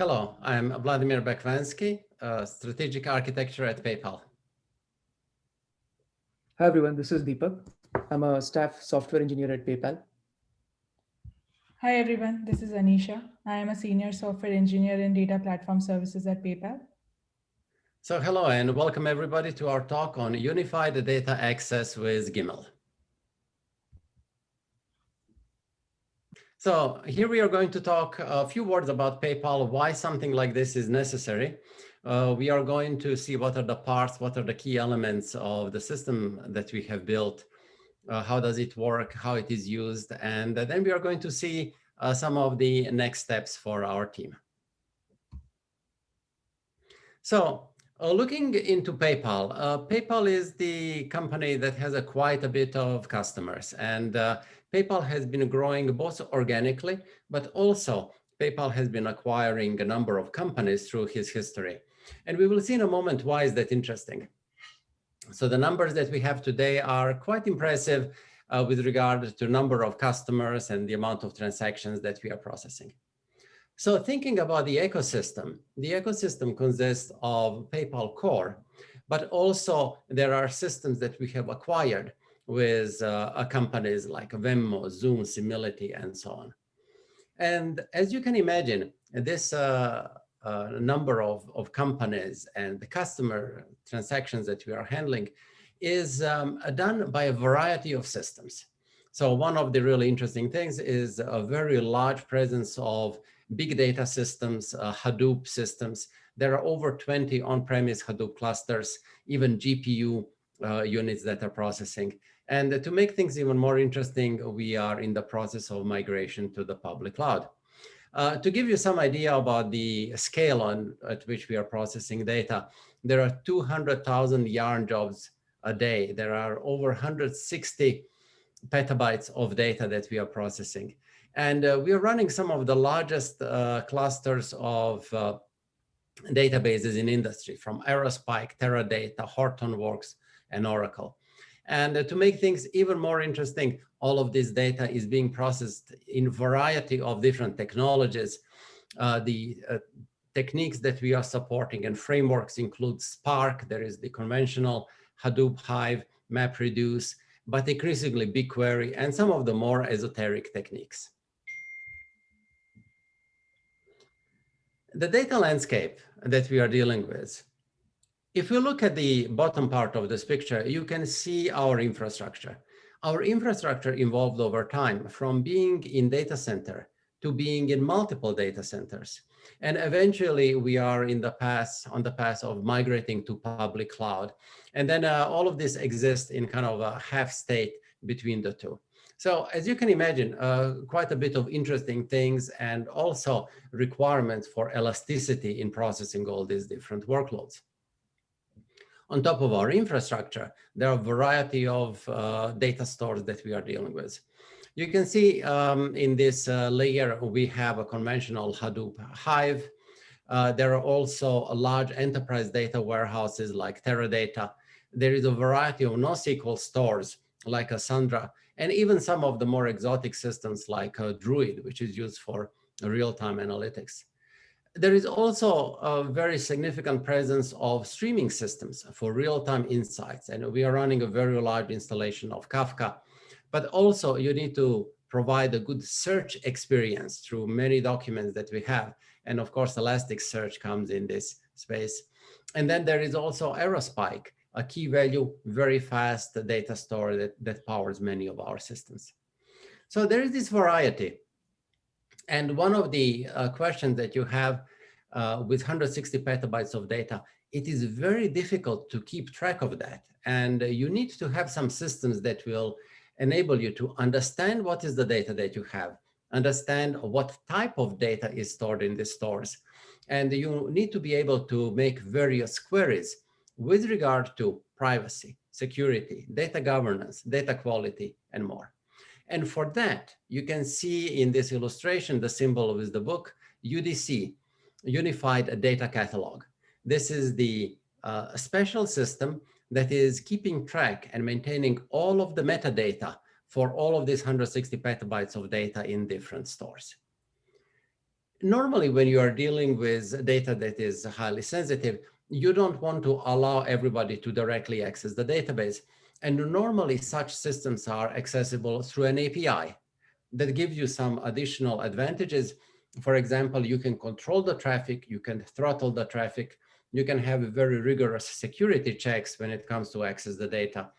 Hello, I'm Vladimir Bekvansky, Strategic Architecture at PayPal. Hi everyone, this is Deepak. I'm a staff software engineer at PayPal. Hi everyone, this is Anisha. I am a senior software engineer in data platform services at PayPal. So hello and welcome everybody to our talk on unified data access with Gimel. So here we are going to talk a few words about PayPal, why something like this is necessary. We are going to see what are the parts, what are the key elements of the system that we have built, how does it work, how it is used, and then we are going to see some of the next steps for our team. So looking into PayPal, PayPal is the company that has quite a bit of customers, and PayPal has been growing both organically, but also PayPal has been acquiring a number of companies through his history. And we will see in a moment why is that interesting. So the numbers that we have today are quite impressive with regard to number of customers and the amount of transactions that we are processing. So thinking about the ecosystem consists of PayPal Core, but also there are systems that we have acquired with companies like Venmo, Zoom, Simility, and so on. And as you can imagine, this number of companies and the customer transactions that we are handling is done by a variety of systems. So one of the really interesting things is a very large presence of big data systems, Hadoop systems. There are over 20 on-premise Hadoop clusters, even GPU units that are processing. And to make things even more interesting, we are in the process of migration to the public cloud. To give you some idea about the scale at which we are processing data, there are 200,000 yarn jobs a day. There are over 160 petabytes of data that we are processing. And we are running some of the largest clusters of databases in industry, from Aerospike, Teradata, Hortonworks, and Oracle. And to make things even more interesting, all of this data is being processed in a variety of different technologies. The techniques that we are supporting and frameworks include Spark. There is the conventional Hadoop, Hive, MapReduce, but increasingly BigQuery, and some of the more esoteric techniques. The data landscape that we are dealing with. If you look at the bottom part of this picture, you can see our infrastructure. Our infrastructure evolved over time from being in data center to being in multiple data centers. And eventually we are on the path of migrating to public cloud. And then all of this exists in kind of a half state between the two. So as you can imagine, quite a bit of interesting things and also requirements for elasticity in processing all these different workloads. On top of our infrastructure, there are a variety of data stores that we are dealing with. You can see in this layer, we have a conventional Hadoop Hive. There are also a large enterprise data warehouses like Teradata. There is a variety of NoSQL stores like Cassandra, and even some of the more exotic systems like Druid, which is used for real-time analytics. There is also a very significant presence of streaming systems for real-time insights. And we are running a very large installation of Kafka, but also you need to provide a good search experience through many documents that we have. And of course, Elasticsearch comes in this space. And then there is also Aerospike, a key value, very fast data store that powers many of our systems. So there is this variety. And one of the questions that you have with 160 petabytes of data, it is very difficult to keep track of that. And you need to have some systems that will enable you to understand what is the data that you have, understand what type of data is stored in the stores. And you need to be able to make various queries with regard to privacy, security, data governance, data quality, and more. And for that, you can see in this illustration, the symbol with the book, UDC, Unified Data Catalog. This is the special system that is keeping track and maintaining all of the metadata for all of these 160 petabytes of data in different stores. Normally, when you are dealing with data that is highly sensitive, you don't want to allow everybody to directly access the database. And normally such systems are accessible through an API that gives you some additional advantages. For example, you can control the traffic, you can throttle the traffic, you can have very rigorous security checks when it comes to access the data.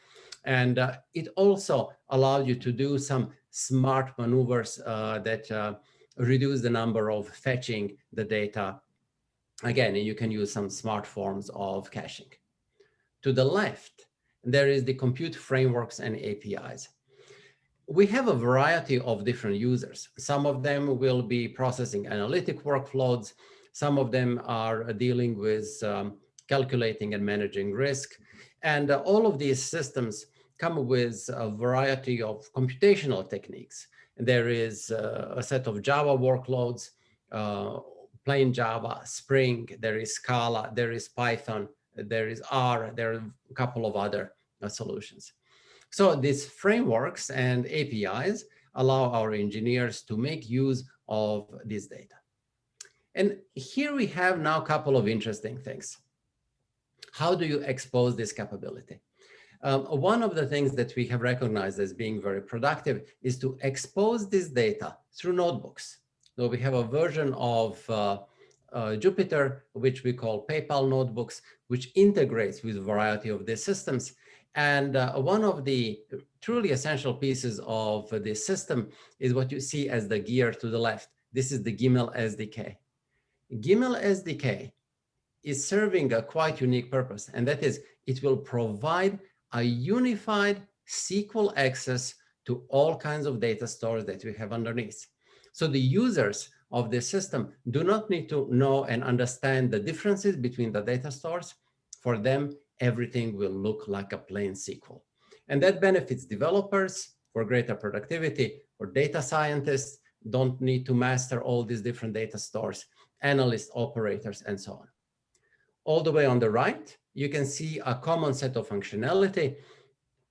And it also allows you to do some smart maneuvers that reduce the number of fetching the data. Again, you can use some smart forms of caching. To the left, there is the compute frameworks and APIs. We have a variety of different users. Some of them will be processing analytic workflows. Some of them are dealing with calculating and managing risk. And all of these systems come with a variety of computational techniques. There is a set of Java workloads, plain Java, Spring, there is Scala, there is Python, there is R, there are a couple of other solutions. So these frameworks and APIs allow our engineers to make use of this data. And here we have now a couple of interesting things. How do you expose this capability? One of the things that we have recognized as being very productive is to expose this data through notebooks. So we have a version of Jupyter, which we call PayPal notebooks, which integrates with a variety of these systems. And one of the truly essential pieces of this system is what you see as the gear to the left. This is the Gimel SDK. Gimel SDK is serving a quite unique purpose, and that is it will provide a unified SQL access to all kinds of data stores that we have underneath. So the users of this system do not need to know and understand the differences between the data stores. For them, everything will look like a plain SQL. And that benefits developers for greater productivity, for data scientists, don't need to master all these different data stores, analysts, operators, and so on. All the way on the right, you can see a common set of functionality,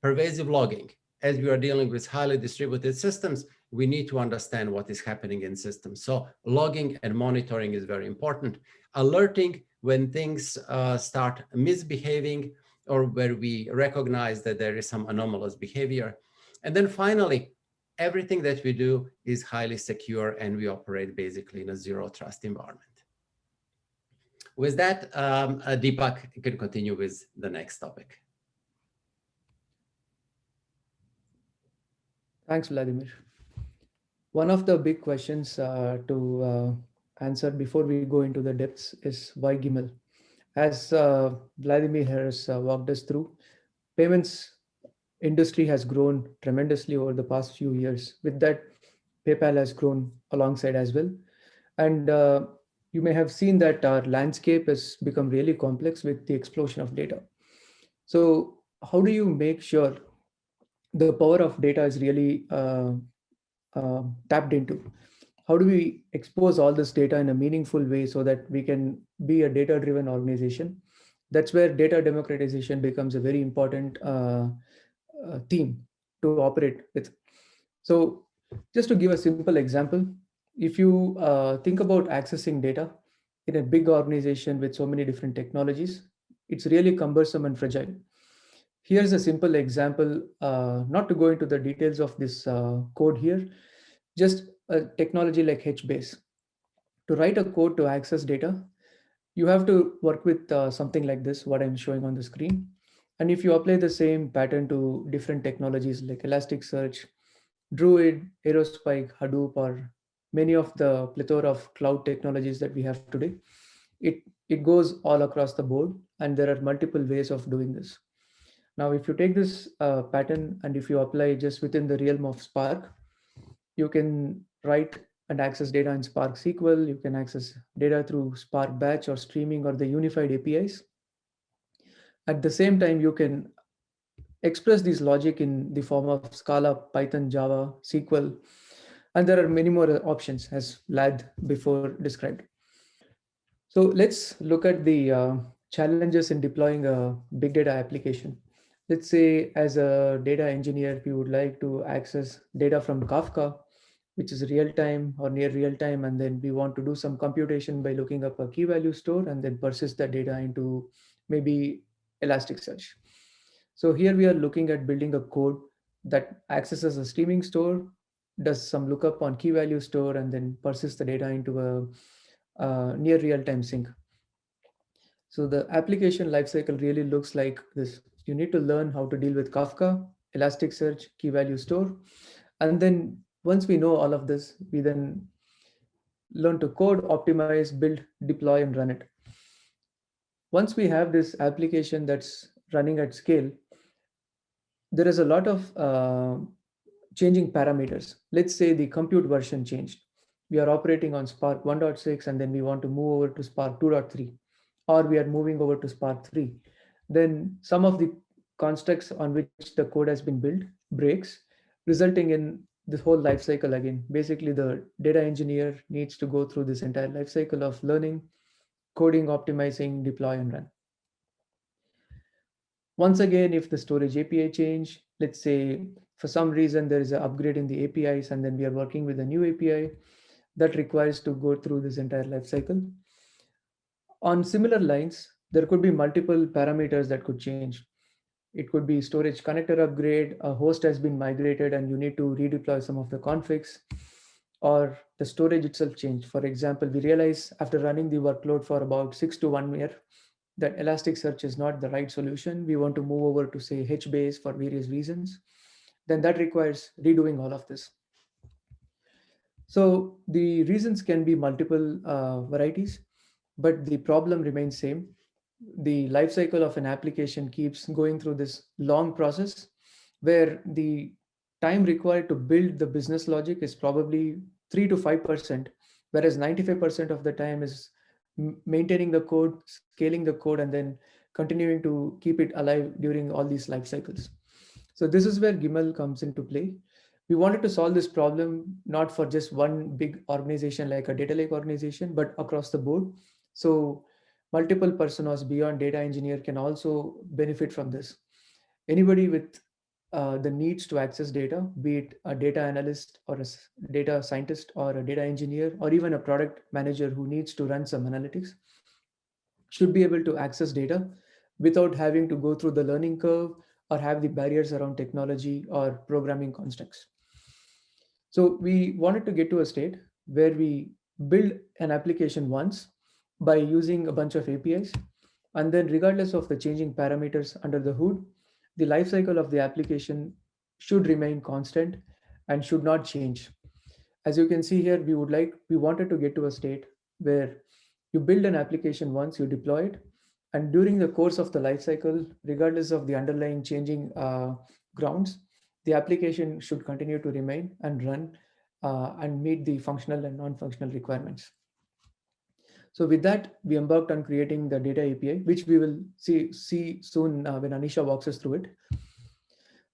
pervasive logging. As we are dealing with highly distributed systems, we need to understand what is happening in systems. So logging and monitoring is very important. Alerting when things start misbehaving or where we recognize that there is some anomalous behavior. And then finally, everything that we do is highly secure and we operate basically in a zero trust environment. With that, Deepak can continue with the next topic. Thanks, Vladimir. One of the big questions to answer before we go into the depths is why Gimel? As Vladimir has walked us through, payments industry has grown tremendously over the past few years. With that, PayPal has grown alongside as well. And you may have seen that our landscape has become really complex with the explosion of data. So how do you make sure the power of data is really tapped into? How do we expose all this data in a meaningful way so that we can be a data-driven organization? That's where data democratization becomes a very important theme to operate with. So just to give a simple example, if you think about accessing data in a big organization with so many different technologies, it's really cumbersome and fragile. Here's a simple example, not to go into the details of this code here, just a technology like HBase. To write a code to access data, you have to work with something like this, what I'm showing on the screen. And if you apply the same pattern to different technologies like Elasticsearch, Druid, Aerospike, Hadoop, or many of the plethora of cloud technologies that we have today, it goes all across the board, and there are multiple ways of doing this. Now, if you take this pattern and if you apply just within the realm of Spark, you can write and access data in Spark SQL. You can access data through Spark Batch or streaming or the unified APIs. At the same time, you can express this logic in the form of Scala, Python, Java, SQL, and there are many more options as Vlad before described. So let's look at the challenges in deploying a big data application. Let's say as a data engineer, we would like to access data from Kafka which is real time or near real time, and then we want to do some computation by looking up a key value store and then persist that data into maybe Elasticsearch. So here we are looking at building a code that accesses a streaming store, does some lookup on key value store, and then persists the data into a near real-time sync. So the application lifecycle really looks like this. You need to learn how to deal with Kafka, Elasticsearch, key value store, and then once we know all of this, we then learn to code, optimize, build, deploy, and run it. Once we have this application that's running at scale, there is a lot of changing parameters. Let's say the compute version changed. We are operating on Spark 1.6 and then we want to move over to Spark 2.3, or we are moving over to Spark 3. Then some of the constructs on which the code has been built breaks, resulting in this whole life cycle again. Basically, the data engineer needs to go through this entire life cycle of learning, coding, optimizing, deploy, and run. Once again, if the storage API change, let's say for some reason there is an upgrade in the APIs and then we are working with a new API, that requires to go through this entire life cycle. On similar lines, there could be multiple parameters that could change. It could be storage connector upgrade, a host has been migrated and you need to redeploy some of the configs, or the storage itself changed. For example, we realize after running the workload for about 6 to 1 year that Elasticsearch is not the right solution. We want to move over to say HBase for various reasons. Then that requires redoing all of this. So the reasons can be multiple varieties, but the problem remains same. The life cycle of an application keeps going through this long process where the time required to build the business logic is probably 3 to 5%, whereas 95% of the time is maintaining the code, scaling the code, and then continuing to keep it alive during all these life cycles. So this is where Gimel comes into play. We wanted to solve this problem not for just one big organization like a data lake organization, but across the board. So multiple personas beyond data engineer can also benefit from this. Anybody with the needs to access data, be it a data analyst or a data scientist or a data engineer, or even a product manager who needs to run some analytics, should be able to access data without having to go through the learning curve or have the barriers around technology or programming constructs. So we wanted to get to a state where we build an application once by using a bunch of APIs, and then regardless of the changing parameters under the hood, the lifecycle of the application should remain constant and should not change. As you can see here, we wanted to get to a state where you build an application once, you deploy it, and during the course of the lifecycle, regardless of the underlying changing grounds, the application should continue to remain and run and meet the functional and non-functional requirements. So with that, we embarked on creating the data API, which we will see soon when Anisha walks us through it.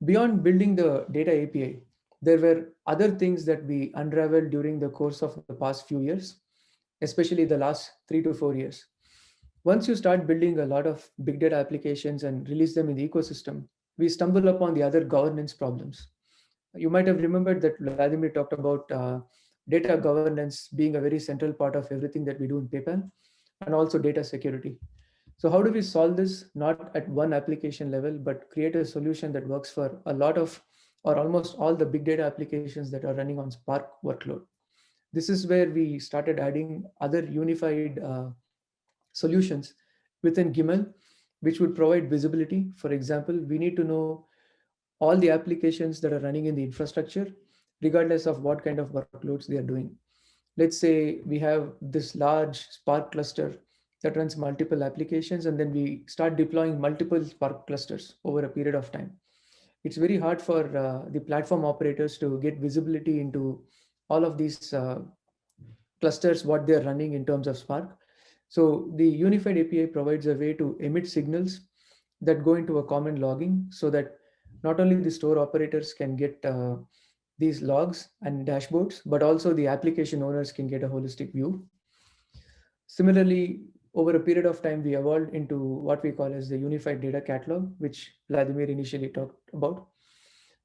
Beyond building the data API, there were other things that we unraveled during the course of the past few years, especially the last 3 to 4 years. Once you start building a lot of big data applications and release them in the ecosystem, we stumble upon the other governance problems. You might have remembered that Vladimir talked about data governance being a very central part of everything that we do in PayPal, and also data security. So how do we solve this, not at one application level, but create a solution that works for a lot of or almost all the big data applications that are running on Spark workload? This is where we started adding other unified solutions within Gimel, which would provide visibility. For example, we need to know all the applications that are running in the infrastructure, regardless of what kind of workloads they are doing. Let's say we have this large Spark cluster that runs multiple applications, and then we start deploying multiple Spark clusters over a period of time. It's very hard for the platform operators to get visibility into all of these clusters, what they're running in terms of Spark. So the unified API provides a way to emit signals that go into a common logging so that not only the store operators can get these logs and dashboards, but also the application owners can get a holistic view. Similarly, over a period of time, we evolved into what we call as the unified data catalog, which Vladimir initially talked about.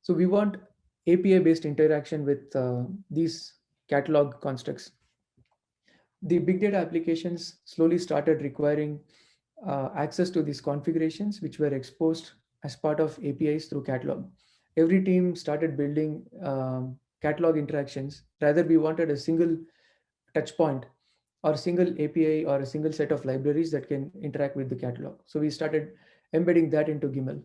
So we want API-based interaction with these catalog constructs. The big data applications slowly started requiring access to these configurations, which were exposed as part of APIs through catalog. Every team started building catalog interactions. Rather, we wanted a single touch point or a single API or a single set of libraries that can interact with the catalog. So we started embedding that into Gimel.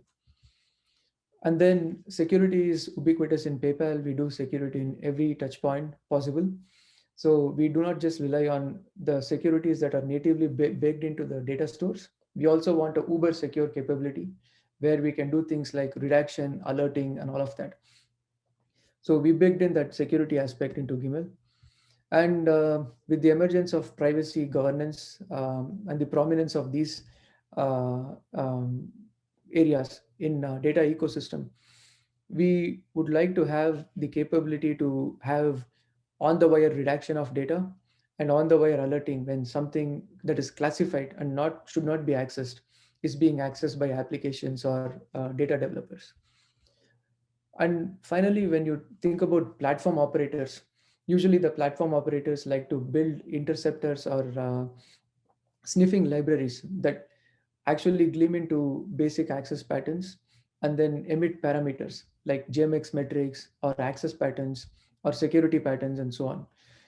And then security is ubiquitous in PayPal. We do security in every touch point possible. So we do not just rely on the securities that are natively baked into the data stores. We also want a uber secure capability where we can do things like redaction, alerting, and all of that. So we baked in that security aspect into Gimel. And with the emergence of privacy governance and the prominence of these uh, um, areas in data ecosystem, we would like to have the capability to have on-the-wire redaction of data and on-the-wire alerting when something that is classified and not should not be accessed is being accessed by applications or data developers. And finally, when you think about platform operators, usually the platform operators like to build interceptors or sniffing libraries that actually gleam into basic access patterns and then emit parameters like JMX metrics or access patterns or security patterns and so on.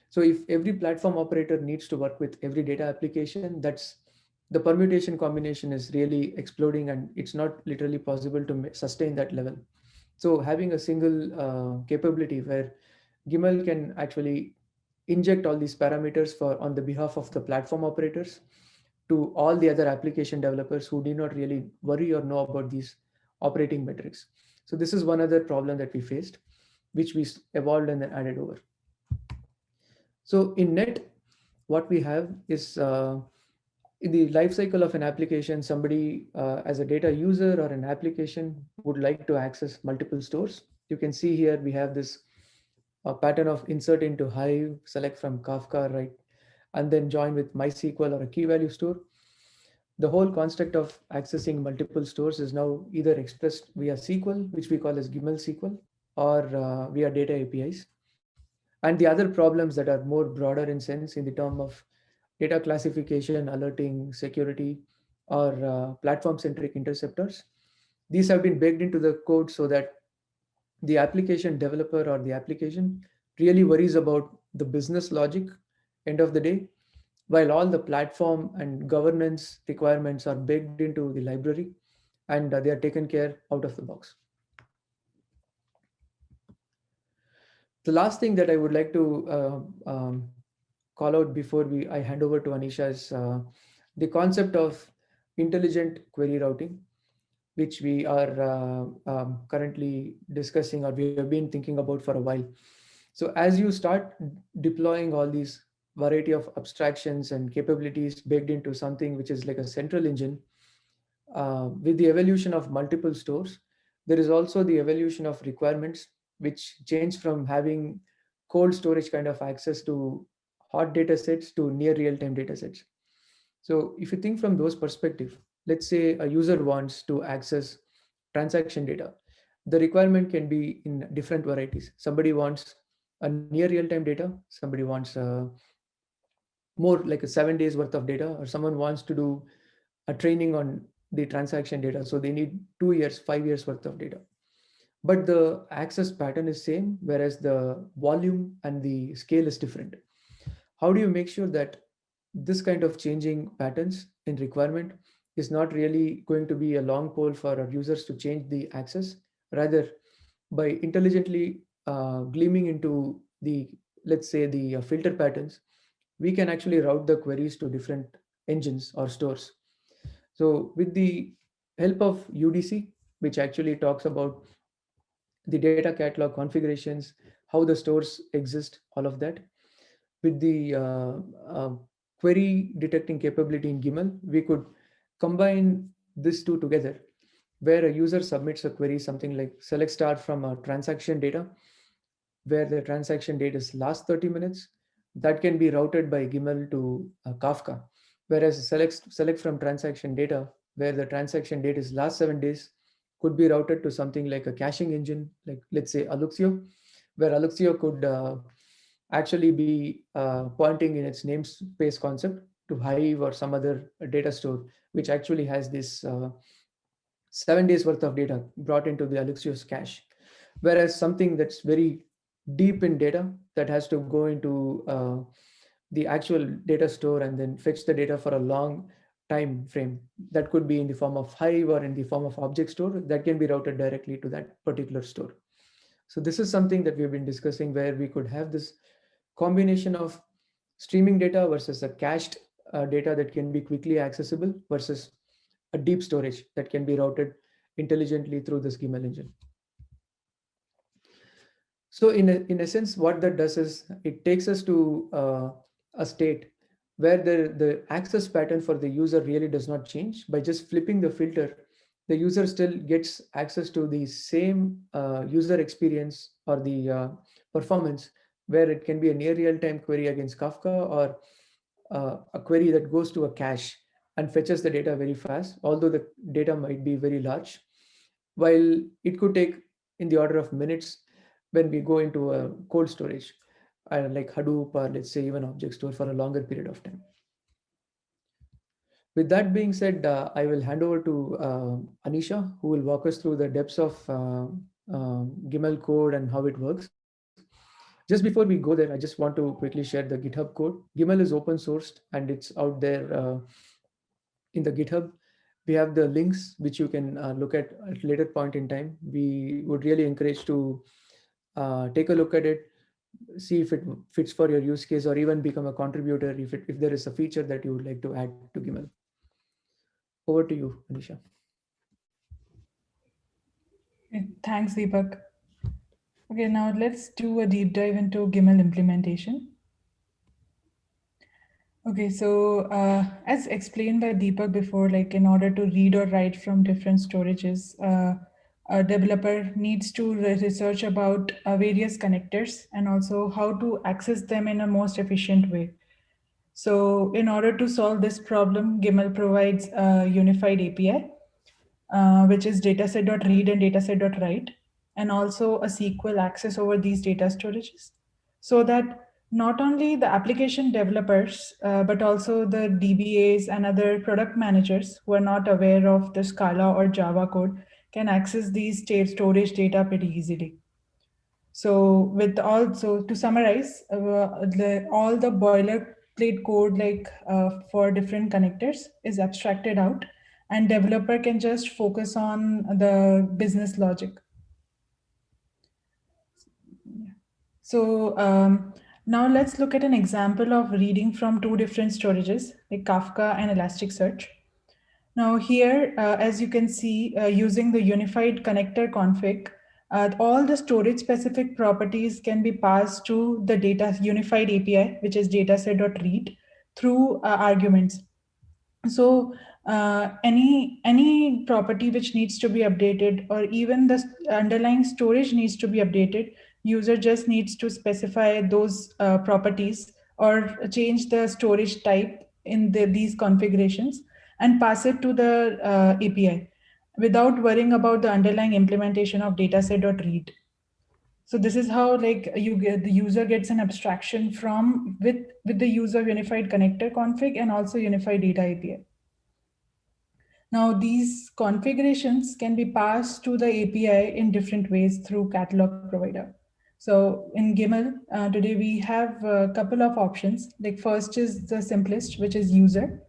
So if every platform operator needs to work with every data application, that's the permutation combination is really exploding and it's not literally possible to sustain that level. So having a single capability where Gimel can actually inject all these parameters for on the behalf of the platform operators to all the other application developers who do not really worry or know about these operating metrics. So this is one other problem that we faced, which we evolved and then added over. So in net, what we have is in the life cycle of an application, somebody as a data user or an application would like to access multiple stores. You can see here we have this pattern of insert into Hive, select from Kafka, right? And then join with MySQL or a key value store. The whole construct of accessing multiple stores is now either expressed via SQL, which we call as Gimel SQL, or via data APIs. And the other problems that are more broader in sense in the term of data classification, alerting, security, or platform-centric interceptors. These have been baked into the code so that the application developer or the application really worries about the business logic end of the day, while all the platform and governance requirements are baked into the library and they are taken care out of the box. The last thing that I would like to call out before I hand over to Anisha is the concept of intelligent query routing, which we are currently discussing or we have been thinking about for a while. So as you start deploying all these variety of abstractions and capabilities baked into something which is like a central engine, with the evolution of multiple stores, there is also the evolution of requirements, which change from having cold storage kind of access to hot data sets to near real-time data sets. So if you think from those perspective, let's say a user wants to access transaction data. The requirement can be in different varieties. Somebody wants a near real-time data. Somebody wants more like a 7 days worth of data, or someone wants to do a training on the transaction data. So they need 2 years, 5 years worth of data. But the access pattern is same, whereas the volume and the scale is different. How do you make sure that this kind of changing patterns in requirement is not really going to be a long pole for our users to change the access? Rather, by intelligently gleaming into the, let's say, the filter patterns, we can actually route the queries to different engines or stores. So with the help of UDC, which actually talks about the data catalog configurations, how the stores exist, all of that, with the query detecting capability in Gimel, we could combine these two together, where a user submits a query, something like select star from a transaction data, where the transaction date is last 30 minutes, that can be routed by Gimel to Kafka. Whereas select from transaction data, where the transaction date is last 7 days, could be routed to something like a caching engine, like let's say Aluxio, where Aluxio could actually be pointing in its namespace concept to Hive or some other data store, which actually has this 7 days worth of data brought into the Aluxio's cache. Whereas something that's very deep in data that has to go into the actual data store and then fetch the data for a long time frame, that could be in the form of Hive or in the form of object store, that can be routed directly to that particular store. So this is something that we've been discussing, where we could have this combination of streaming data versus a cached data that can be quickly accessible versus a deep storage that can be routed intelligently through this Gimel engine. So in essence, what that does is it takes us to a state where the access pattern for the user really does not change. By just flipping the filter, the user still gets access to the same user experience or the performance, where it can be a near real-time query against Kafka, or a query that goes to a cache and fetches the data very fast, although the data might be very large, while it could take in the order of minutes when we go into a cold storage, like Hadoop, or let's say even object store, for a longer period of time. With that being said, I will hand over to Anisha, who will walk us through the depths of Gimel code and how it works. Just before we go there, I just want to quickly share the GitHub code. Gimel is open sourced and it's out there in the GitHub. We have the links which you can look at a later point in time. We would really encourage to take a look at it, see if it fits for your use case, or even become a contributor if there is a feature that you would like to add to Gimel. Over to you, Anisha. Thanks, Deepak. Okay, now let's do a deep dive into Gimel implementation. Okay, so as explained by Deepak before, like in order to read or write from different storages, a developer needs to research about various connectors and also how to access them in a most efficient way. So in order to solve this problem, Gimel provides a unified API, which is dataset.read and dataset.write, and also a SQL access over these data storages, so that not only the application developers, but also the DBAs and other product managers who are not aware of the Scala or Java code can access these storage data pretty easily. So to summarize, all the boilerplate code for different connectors is abstracted out, and developer can just focus on the business logic. So now let's look at an example of reading from two different storages like Kafka and Elasticsearch. Now here, as you can see, using the unified connector config, all the storage specific properties can be passed to the data unified API, which is dataset.read, through arguments. So any property which needs to be updated, or even the underlying storage needs to be updated, user just needs to specify those properties or change the storage type in these configurations and pass it to the API without worrying about the underlying implementation of dataset.read. So this is how the user gets an abstraction from with the use of unified connector config and also unified data API. Now these configurations can be passed to the API in different ways through catalog provider. So in Gimel, today we have a couple of options. Like first is the simplest, which is user.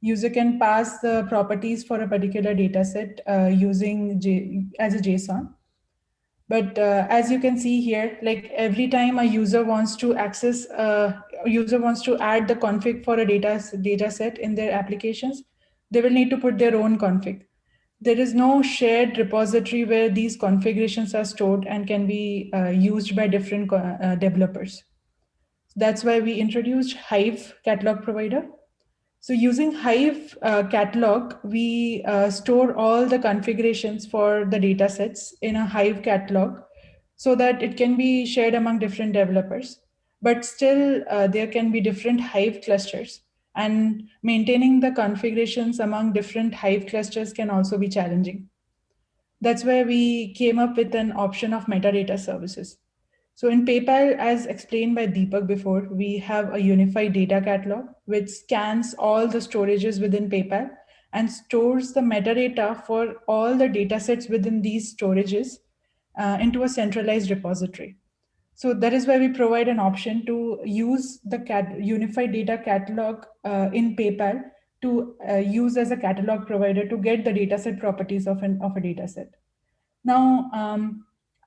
User can pass the properties for a particular data set using as a JSON. But as you can see here, like every time a user wants to access, user wants to add the config for a data set in their applications, they will need to put their own config. There is no shared repository where these configurations are stored and can be used by different developers. That's why we introduced Hive catalog provider. So using Hive catalog, we store all the configurations for the data sets in a Hive catalog so that it can be shared among different developers. But still, there can be different Hive clusters, and maintaining the configurations among different Hive clusters can also be challenging. That's where we came up with an option of metadata services. So in PayPal, as explained by Deepak before, we have a unified data catalog which scans all the storages within PayPal and stores the metadata for all the data sets within these storages into a centralized repository. So that is why we provide an option to use the unified data catalog in PayPal to use as a catalog provider to get the dataset properties of a dataset. Now,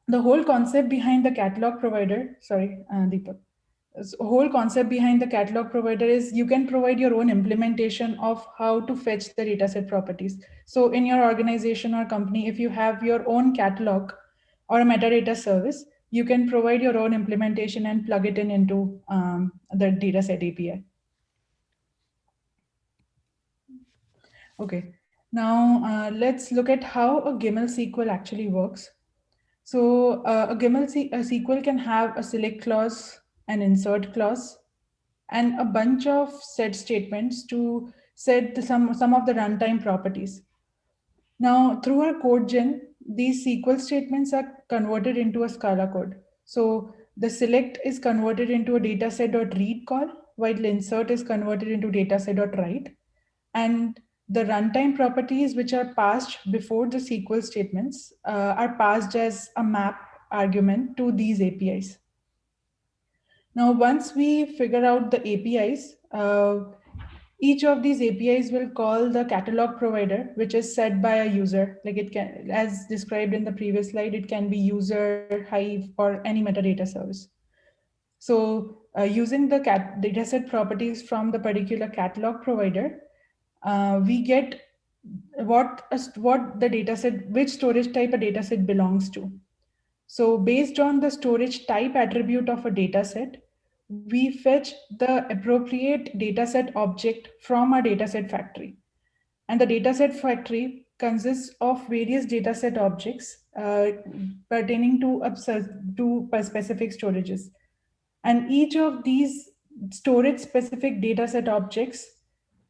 the whole concept behind the catalog provider, sorry, Deepak, whole concept behind the catalog provider is you can provide your own implementation of how to fetch the dataset properties. So in your organization or company, if you have your own catalog or a metadata service, you can provide your own implementation and plug it in into the dataset API. Okay, now let's look at how a Gimel SQL actually works. So a SQL can have a select clause, an insert clause, and a bunch of set statements to set some of the runtime properties. Now, through our code gen, these SQL statements are converted into a Scala code. So the select is converted into a dataset.read call, while insert is converted into dataset.write. And the runtime properties which are passed before the SQL statements are passed as a map argument to these APIs. Now, once we figure out the APIs, each of these APIs will call the catalog provider, which is set by a user. Like it can, as described in the previous slide, it can be user, Hive, or any metadata service. So using the dataset properties from the particular catalog provider, we get what the dataset, which storage type a dataset belongs to. So based on the storage type attribute of a dataset, we fetch the appropriate dataset object from our dataset factory. And the dataset factory consists of various dataset objects pertaining to specific storages. And each of these storage specific dataset objects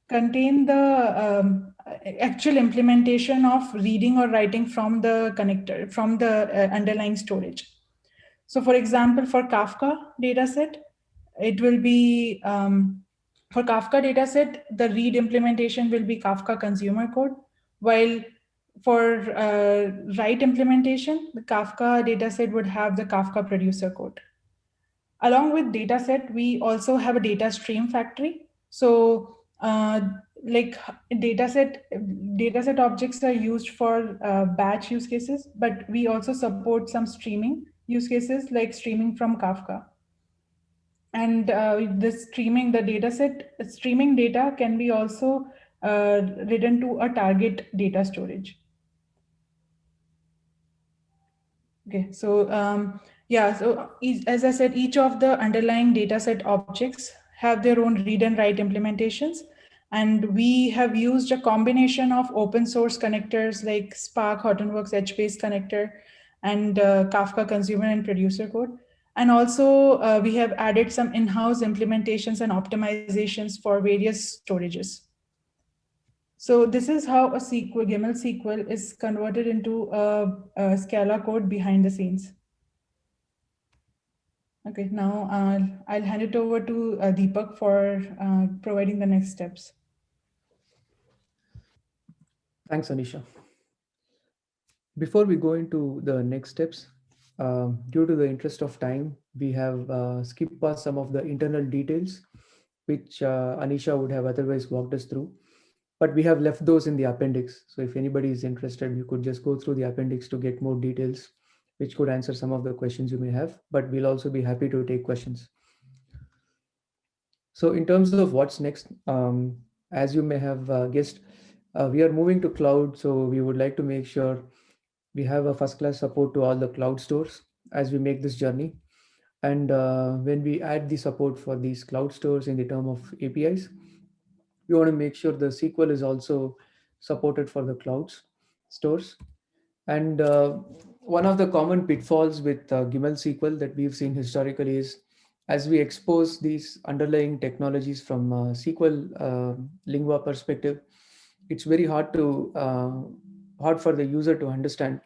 contain the actual implementation of reading or writing from the connector, from the underlying storage. So for example, for Kafka dataset, it will be, for Kafka dataset, the read implementation will be Kafka consumer code, while for write implementation, the Kafka dataset would have the Kafka producer code. Along with dataset, we also have a data stream factory. So like dataset objects are used for batch use cases, but we also support some streaming use cases like streaming from Kafka. And this streaming, the dataset streaming data can be also written to a target data storage. Okay, so yeah, so as I said, each of the underlying dataset objects have their own read and write implementations. And we have used a combination of open source connectors like Spark, Hortonworks, Edge-based connector, and Kafka consumer and producer code. And also we have added some in-house implementations and optimizations for various storages. So this is how a SQL, Gimel SQL is converted into a Scala code behind the scenes. Okay, now I'll hand it over to Deepak for providing the next steps. Thanks, Anisha. Before we go into the next steps, due to the interest of time, we have skipped past some of the internal details, which Anisha would have otherwise walked us through. But we have left those in the appendix. So if anybody is interested, you could just go through the appendix to get more details, which could answer some of the questions you may have, but we'll also be happy to take questions. So in terms of what's next, as you may have guessed, we are moving to cloud. So we would like to make sure we have a first class support to all the cloud stores as we make this journey. And when we add the support for these cloud stores in the term of APIs, we want to make sure the SQL is also supported for the clouds stores. And one of the common pitfalls with Gimel SQL that we've seen historically is as we expose these underlying technologies from SQL lingua perspective, it's very hard to hard for the user to understand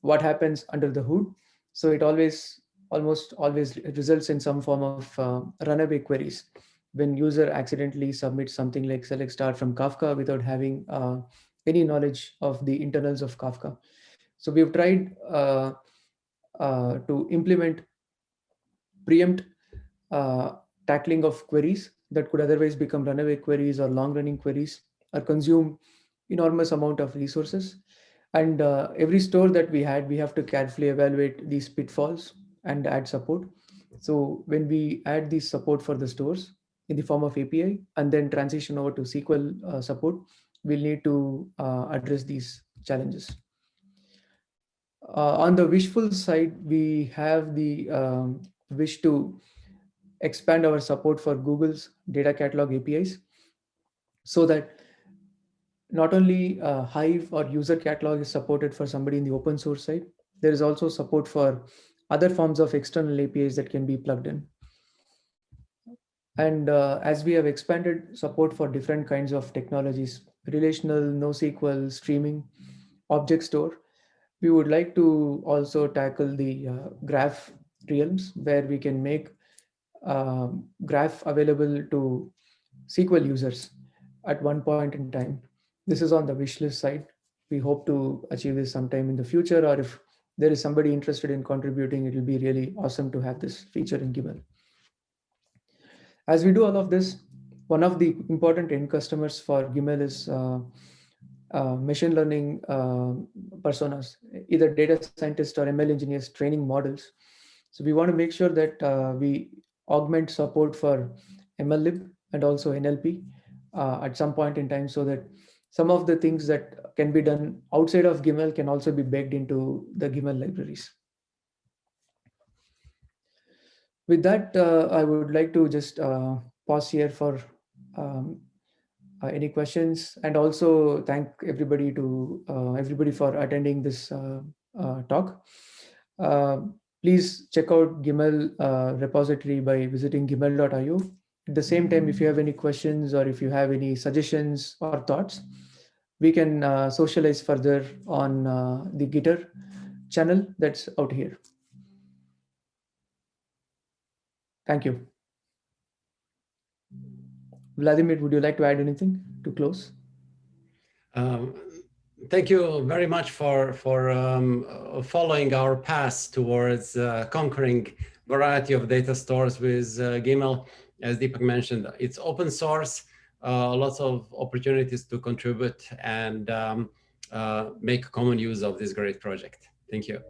what happens under the hood. So it almost always results in some form of runaway queries when user accidentally submits something like select star from Kafka without having any knowledge of the internals of Kafka. So we've tried to implement preempt uh, tackling of queries that could otherwise become runaway queries or long running queries or consume enormous amount of resources. And every store that we had, we have to carefully evaluate these pitfalls and add support. So when we add this support for the stores in the form of API and then transition over to SQL support, we'll need to address these challenges. On the wishful side, we have the wish to expand our support for Google's data catalog APIs so that not only Hive or user catalog is supported for somebody in the open source side, there is also support for other forms of external APIs that can be plugged in. And as we have expanded support for different kinds of technologies, relational, NoSQL, streaming, object store, we would like to also tackle the graph realms where we can make graph available to SQL users at one point in time. This is on the wish list side. We hope to achieve this sometime in the future, or if there is somebody interested in contributing, it will be really awesome to have this feature in Gimel. As we do all of this, one of the important end customers for Gimel is machine learning personas, either data scientists or ML engineers training models. So we want to make sure that we augment support for MLlib and also NLP at some point in time, so that some of the things that can be done outside of Gimel can also be baked into the Gimel libraries. With that, I would like to just pause here for um, any questions, and also thank everybody for attending this talk. Please check out Gimel repository by visiting gimel.io. At the same time, if you have any questions or if you have any suggestions or thoughts, we can socialize further on the Gitter channel that's out here. Thank you. Vladimir, would you like to add anything to close? Thank you very much for following our path towards conquering variety of data stores with Gimel. As Deepak mentioned, it's open source, lots of opportunities to contribute and make common use of this great project. Thank you.